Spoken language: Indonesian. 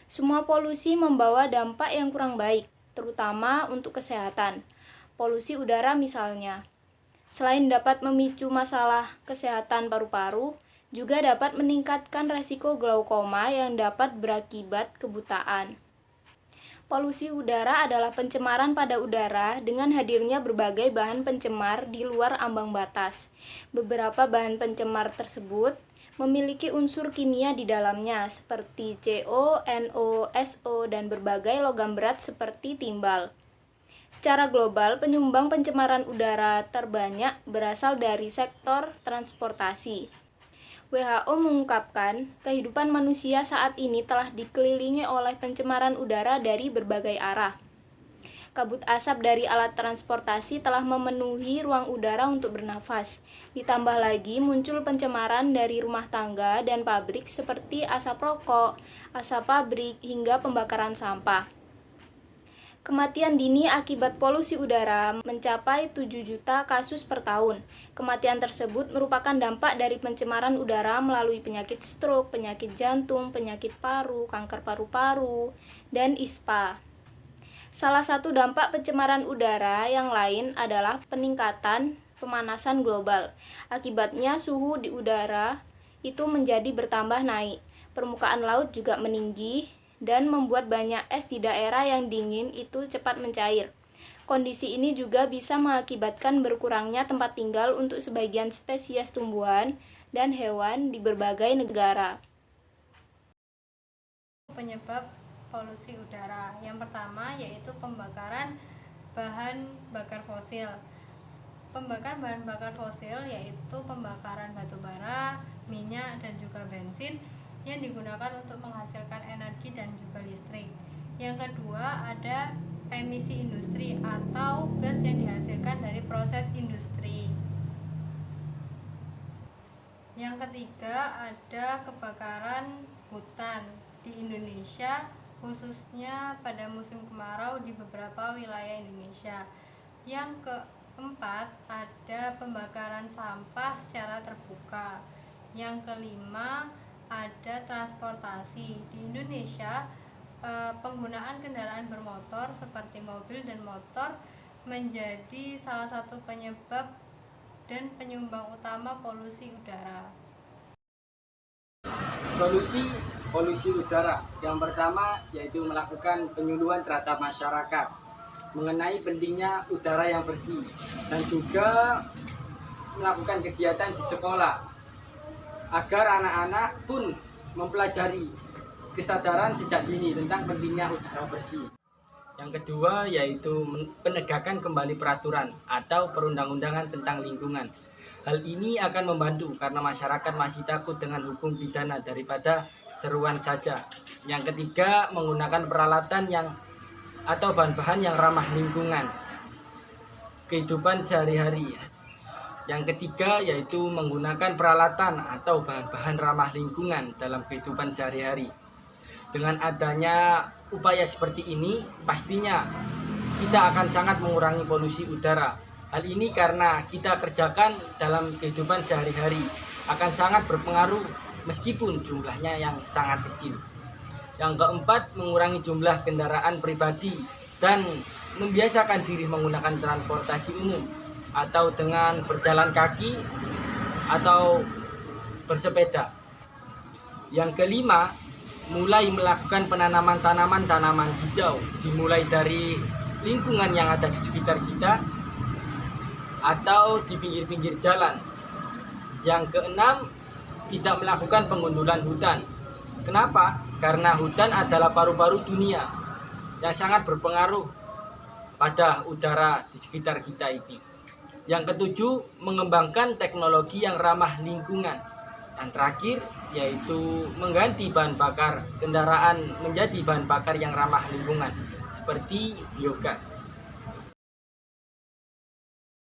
Semua polusi membawa dampak yang kurang baik, terutama untuk kesehatan. Polusi udara misalnya. Selain dapat memicu masalah kesehatan paru-paru, juga dapat meningkatkan resiko glaukoma yang dapat berakibat kebutaan. Polusi udara adalah pencemaran pada udara dengan hadirnya berbagai bahan pencemar di luar ambang batas. Beberapa bahan pencemar tersebut memiliki unsur kimia di dalamnya seperti CO, NO, SO, dan berbagai logam berat seperti timbal. Secara global, penyumbang pencemaran udara terbanyak berasal dari sektor transportasi. WHO mengungkapkan, kehidupan manusia saat ini telah dikelilingi oleh pencemaran udara dari berbagai arah. Kabut asap dari alat transportasi telah memenuhi ruang udara untuk bernafas. Ditambah lagi muncul pencemaran dari rumah tangga dan pabrik seperti asap rokok, asap pabrik, hingga pembakaran sampah. Kematian dini akibat polusi udara mencapai 7 juta kasus per tahun. Kematian tersebut merupakan dampak dari pencemaran udara melalui penyakit stroke, penyakit jantung, penyakit paru, kanker paru-paru, dan ISPA. Salah satu dampak pencemaran udara yang lain adalah peningkatan pemanasan global. Akibatnya suhu di udara itu menjadi bertambah naik. Permukaan laut juga meninggi dan membuat banyak es di daerah yang dingin itu cepat mencair. Kondisi ini juga bisa mengakibatkan berkurangnya tempat tinggal untuk sebagian spesies tumbuhan dan hewan di berbagai negara. Penyebab polusi udara yang pertama yaitu pembakaran bahan bakar fosil. Pembakaran bahan bakar fosil yaitu pembakaran batu bara, minyak, dan juga bensin yang digunakan untuk menghasilkan energi dan juga listrik. Yang kedua ada emisi industri atau gas yang dihasilkan dari proses industri. Yang ketiga ada kebakaran hutan di Indonesia, khususnya pada musim kemarau di beberapa wilayah Indonesia. Yang keempat ada pembakaran sampah secara terbuka. Yang kelima ada transportasi di Indonesia. Penggunaan kendaraan bermotor seperti mobil dan motor menjadi salah satu penyebab dan penyumbang utama polusi udara. Solusi polusi udara yang pertama yaitu melakukan penyuluhan terhadap masyarakat mengenai pentingnya udara yang bersih dan juga melakukan kegiatan di sekolah agar anak-anak pun mempelajari kesadaran sejak dini tentang pentingnya udara bersih. Yang kedua yaitu penegakan kembali peraturan atau perundang-undangan tentang lingkungan. Hal ini akan membantu karena masyarakat masih takut dengan hukum pidana daripada seruan saja. Yang ketiga, menggunakan peralatan atau bahan-bahan yang ramah lingkungan, kehidupan sehari-hari. Yang ketiga yaitu menggunakan peralatan atau bahan-bahan ramah lingkungan dalam kehidupan sehari-hari. Dengan adanya upaya seperti ini, pastinya kita akan sangat mengurangi polusi udara. Hal ini karena kita kerjakan dalam kehidupan sehari-hari akan sangat berpengaruh meskipun jumlahnya yang sangat kecil. Yang keempat, mengurangi jumlah kendaraan pribadi dan membiasakan diri menggunakan transportasi umum atau dengan berjalan kaki atau bersepeda. Yang kelima, mulai melakukan penanaman tanaman hijau, dimulai dari lingkungan yang ada di sekitar kita atau di pinggir-pinggir jalan. Yang keenam, tidak melakukan pengundulan hutan. Kenapa? Karena hutan adalah paru-paru dunia yang sangat berpengaruh pada udara di sekitar kita ini. Yang ketujuh, mengembangkan teknologi yang ramah lingkungan. Yang terakhir yaitu mengganti bahan bakar kendaraan menjadi bahan bakar yang ramah lingkungan seperti biogas.